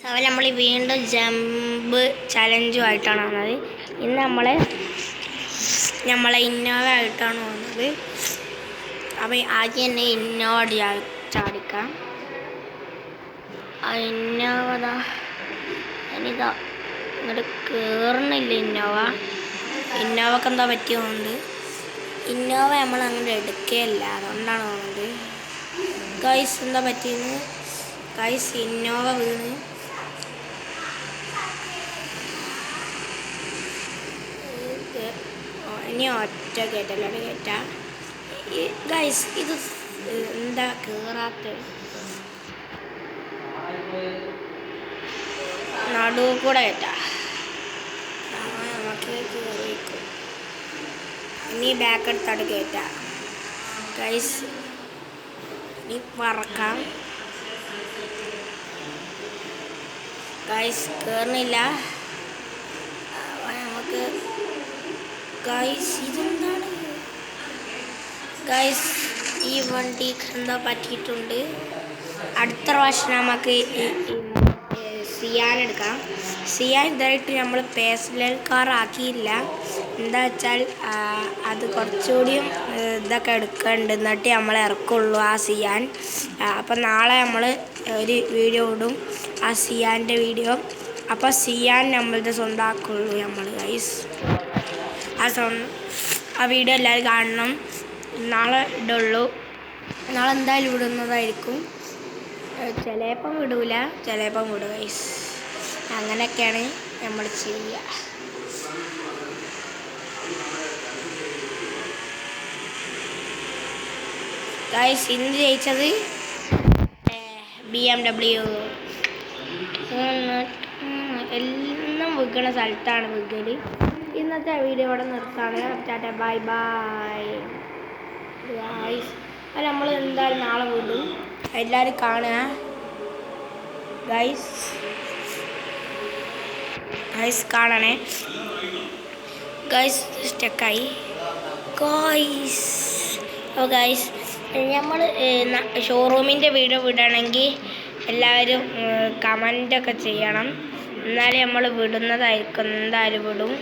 അവൻ നമ്മൾ വീണ്ടും ജമ്പ് ചലഞ്ചുമായിട്ടാണ് വന്നത്. ഇന്ന് നമ്മളെ ഇന്നോവ ആയിട്ടാണ് വന്നത്. അപ്പം ആദ്യം തന്നെ ഇന്നോവ ചാടിക്കാം. ആ ഇന്നോവതാ ഇനിതാ ഇങ്ങോട്ട് കയറണില്ല. ഇന്നോവക്ക് എന്താ പറ്റിയുണ്ട്. ഇന്നോവ നമ്മൾ അങ്ങോട്ട് എടുക്കുകയല്ല, അതുകൊണ്ടാണ് തോന്നുന്നത്. ഗൈസ് എന്താ പറ്റിയെന്ന് ഗൈസ്, ഇന്നോവ വീണ്. ഇനി ഒറ്റ കയറ്റല്ലോടെ കയറ്റാം. ഗൈസ് ഇത് എന്താ കയറാത്ത നടുവ് കൂടെ കയറ്റാം. നമുക്ക് കയറിക്കും. ഇനി ബാക്ക് എടുത്തോട്ട് കയറ്റാം. ഗൈസ് ഇനി പറക്കാം. ഗൈസ് കയറുന്നില്ല. നമുക്ക് ഗൈസ് ഇതെന്താണ് ഗൈസ്, ഈ വണ്ടിക്ക് എന്താ പറ്റിയിട്ടുണ്ട്. അടുത്ത പ്രാവശ്യം നമുക്ക് സിയാൻ എടുക്കാം. സിയാൻ ഇതായിട്ട് നമ്മൾ പേഴ്സണൽ കാർ ആക്കിയില്ല. എന്താ വെച്ചാൽ അത് കുറച്ചുകൂടിയും ഇതൊക്കെ എടുക്കുന്നുണ്ട്, എന്നിട്ട് നമ്മൾ ഇറക്കുള്ളൂ ആ സിയാൻ. അപ്പം നാളെ നമ്മൾ ഒരു വീഡിയോ ഇടും, ആ സിയാൻ്റെ വീഡിയോ. അപ്പോൾ സിയാൻ നമ്മളുടെ സ്വന്തമാക്കുള്ളൂ നമ്മൾ ഗൈസ്. ആ വീഡിയോ എല്ലാവരും കാണണം. നാളെ ഇടുള്ളൂ. നാളെ എന്തായാലും ഇടുന്നതായിരിക്കും. ചിലപ്പം വിടൂല, ചിലപ്പം വിടും ഗൈസ്. അങ്ങനെയൊക്കെയാണ് നമ്മൾ ചെയ്യുക. ഗൈസ് ഇന്ന് ജയിച്ചത് BMW. എല്ലാം വിൽക്കുന്ന സ്ഥലത്താണ് വിൽക്കല്. ഇന്നത്തെ വീഡിയോ ഇവിടെ നിർത്താണ്. Tata bye bye guys. അത് നമ്മൾ എന്തായാലും നാളെ വിടും. എല്ലാവരും കാണുക ഗൈസ്. കാണണേ ഗൈസ്. സ്റ്റക്കായി ഗൈസ്. ഓ ഗൈസ്, നമ്മൾ ഷോറൂമിൻ്റെ വീഡിയോ വിടണമെങ്കിൽ എല്ലാവരും കമൻ്റൊക്കെ ചെയ്യണം. എന്നാലേ നമ്മൾ വിടുന്നതായിരിക്കും. എന്തായാലും വിടും.